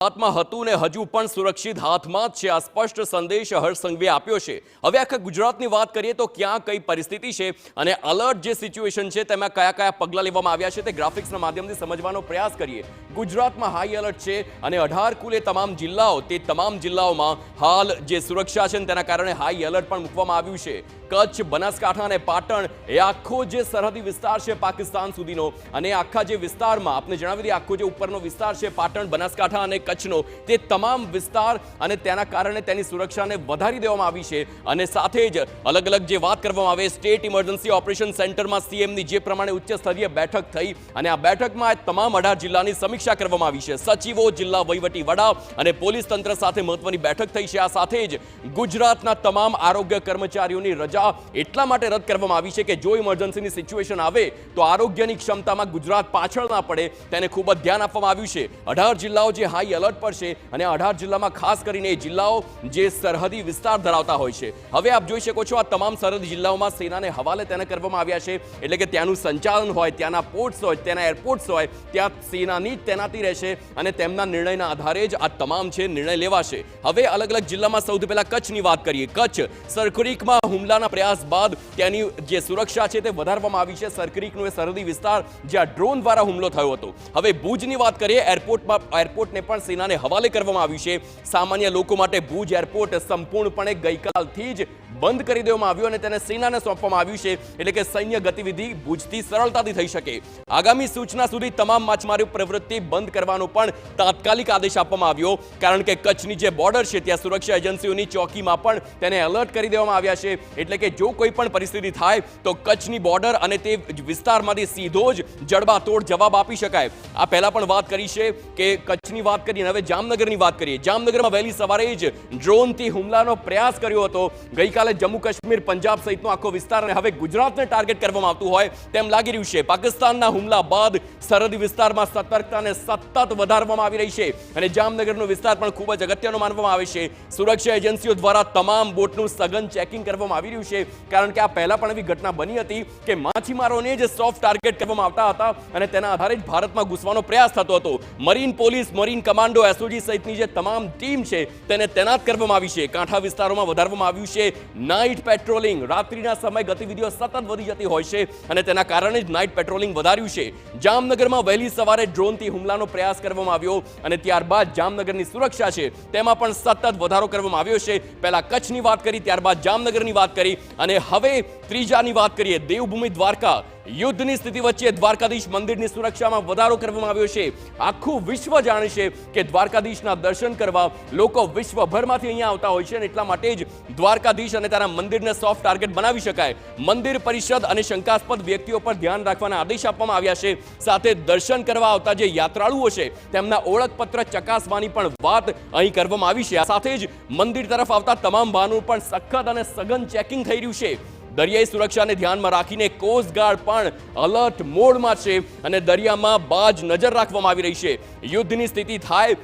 હાથમાં હતું ને હજુ પણ સુરક્ષિત હાથમાં જ છે આ સ્પષ્ટ સંદેશ હર્ષ સંઘવીએ આપ્યો છે। હવે આખા ગુજરાતની વાત કરીએ તો ક્યાં કઈ પરિસ્થિતિ છે અને અલર્ટ જે સિચ્યુએશન છે તેમાં કયા કયા પગલાં લેવામાં આવ્યા છે તે ગ્રાફિક્સના માધ્યમથી સમજવાનો પ્રયાસ કરીએ। ગુજરાતમાં હાઈ એલર્ટ છે અને 18 કુલે તમામ જિલ્લાઓ તે તમામ જિલ્લાઓમાં હાલ જે સુરક્ષા છે તેના કારણે હાઈ એલર્ટ પણ મૂકવામાં આવ્યું છે। કચ્છ, બનાસકાંઠા અને પાટણ એ આખો જે સરહદી વિસ્તાર છે પાકિસ્તાન સુધીનો અને આખા જે વિસ્તારમાં આપને જણાવી દઈએ આખો જે ઉપરનો વિસ્તાર છે પાટણ, બનાસકાંઠા અને કચ્છનો તે તમામ વિસ્તાર અને તેના કારણે તેની સુરક્ષાને વધારી દેવામાં આવી છે। અને સાથે જ અલગ અલગ જે વાત કરવામાં આવે સ્ટેટ ઇમરજન્સી ઓપરેશન સેન્ટરમાં સીએમની જે પ્રમાણે ઉચ્ચ સ્તરીય બેઠક થઈ અને આ બેઠકમાં તમામ 18 જિલ્લાની સમીક્ષા કરવામાં આવી છે। સચિવો, જિલ્લા વહીવટી વડા અને પોલીસ તંત્ર સાથે મહત્વની બેઠક થઈ છે। આ સાથે જ ગુજરાતના તમામ આરોગ્ય કર્મચારીઓની રજા એટલા માટે રદ કરવામાં આવી છે કે જો ઇમરજન્સીની સિચ્યુએશન આવે તો આરોગ્યની ક્ષમતામાં ગુજરાત પાછળ ના પડે તેને ખૂબ જ ધ્યાન આપવામાં આવ્યું છે। 18 જિલ્લાઓ જે હાઈ એલર્ટ પર છે અને 18 જિલ્લામાં ખાસ કરીને જિલ્લાઓ જે સરહદી વિસ્તાર ધરાવતા હોય છે। હવે આપ જોઈ શકો છો આ તમામ સરહદી જિલ્લાઓમાં સેનાને હવાલે તેને કરવામાં આવ્યા છે એટલે કે ત્યાંનું સંચાલન હોય, ત્યાંના પોર્ટ્સ હોય, ત્યાંના એરપોર્ટ્સ હોય ત્યાં સેનાની જ તૈનાતી રહેશે અને તેમના નિર્ણયના આધારે જ આ તમામ છે નિર્ણય લેવાશે। હવે અલગ અલગ જિલ્લામાં સૌથી પહેલા કચ્છની વાત કરીએ। કચ્છ સરખરીકમાં હુમલાના પ્રયાસ બાદ તેની જે સુરક્ષા છે તે વધારવામાં આવી છે। સરખરીકનો એ સરહદી વિસ્તાર જ્યાં ડ્રોન દ્વારા હુમલો થયો હતો। હવે ભુજની વાત કરીએ એરપોર્ટને પણ સેનાને હવાલે કરવામાં આવ્યું છે। સામાન્ય લોકો માટે ભુજ એરપોર્ટ સંપૂર્ણપણે ગઈકાલથી જ બંધ કરી દેવામાં આવ્યું અને તેને સેનાને સોંપવામાં આવ્યું છે એટલે કે સૈન્ય ગતિવિધિ ભુજથી સરળતાથી થઈ શકે। આગામી સૂચના સુધી તમામ માછીમારી પ્રવૃત્તિ બંધ કરવાનો પણ તાત્કાલિક આદેશ આપવામાં આવ્યો કારણ કે કચ્છની જે બોર્ડર છે ત્યાં સુરક્ષા એજન્સીઓની ચોકીમાં પણ તેને એલર્ટ કરી દેવામાં આવ્યા છે એટલે કે જો કોઈ પણ પરિસ્થિતિ થાય તો કચ્છની બોર્ડર અને તે વિસ્તારમાંથી સીધો જ જડબાતોડ જવાબ આપી શકાય। આ પહેલા પણ વાત કરી છે કે કચ્છની વાત કરીને હવે જામનગરની વાત કરીએ। જામનગરમાં વહેલી સવારે જ ડ્રોનથી હુમલાનો પ્રયાસ કર્યો હતો। ગઈકાલે જમ્મુ કાશ્મીર, પંજાબ સહિતનો આખો વિસ્તાર અને હવે ગુજરાતને ટાર્ગેટ કરવામાં આવતું હોય તેમ લાગી રહ્યું છે। પાકિસ્તાનના હુમલા બાદ સરહદી વિસ્તારમાં સતર્કતાને સતત વધારવામાં આવી રહી છે અને જામનગરનો વિસ્તાર પણ ખૂબ જ અગત્યનો માનવામાં આવે છે। સુરક્ષા એજન્સીઓ દ્વારા તમામ બોટનું સઘન ચેકિંગ કરવામાં આવી રહ્યું છે કારણ કે આ પહેલા પણ એવી ઘટના બની હતી કે માછીમારોને જ સોફ્ટ ટાર્ગેટ કરવામાં આવતા હતા અને તેના આધારે જ ભારતમાં ઘૂસવાનો પ્રયાસ થતો હતો। Marine police, marine commando, SOG સહિતની જે તમામ ટીમ છે તેને તૈનાત કરવામાં આવી છે। કાંઠા વિસ્તારોમાં વધારવામાં આવ્યું છે નાઇટ પેટ્રોલિંગ। રાત્રિના સમય ગતિવિધિઓ સતત વધી જતી હોય છે અને તેના કારણે જ નાઇટ પેટ્રોલિંગ વધાર્યું છે। જામનગરમાં વહેલી સવારે ડ્રોનથી હુમલાનો પ્રયાસ કરવામાં આવ્યો અને ત્યારબાદ જામનગરની સુરક્ષા છે તેમાં પણ સતત વધારો કરવામાં આવ્યો છે। પહેલા કચ્છની વાત કરી, ત્યારબાદ જામનગરની વાત કરી અને હવે ત્રીજાની વાત કરીએ દેવભૂમિ દ્વારકા। યુદ્ધની સ્થિતિ વચ્ચે દ્વારકાધીશ મંદિરની સુરક્ષામાં વધારો કરવામાં આવ્યો છે। આખું વિશ્વ જાણે છે કે દ્વારકાધીશના દર્શન કરવા લોકો વિશ્વભરમાંથી અહીંયા આવતા હોય છે અને એટલા માટે જ દ્વારકાધીશ અને તેના મંદિરને સોફ્ટ ટાર્ગેટ બનાવી શકાય। મંદિર પરિષદ અને શંકાસ્પદ વ્યક્તિઓ પર ધ્યાન રાખવાના આદેશ આપવામાં આવ્યા છે। સાથે દર્શન કરવા આવતા જે યાત્રાળુઓ છે તેમના ઓળખપત્ર ચકાસવાની પણ વાત અહીં કરવામાં આવી છે। આ સાથે જ મંદિર તરફ આવતા તમામ વાહનો પણ સખત અને સઘન ચેકિંગ થઈ રહ્યું છે। દરિયાઈ સુરક્ષાને ધ્યાનમાં રાખીને કોસ્ટગાર્ડ પણ અલર્ટ મોડમાં છે અને દરિયામાં બાજ નજર રાખવામાં આવી રહી છે। યુદ્ધની સ્થિતિ થાય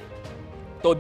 તો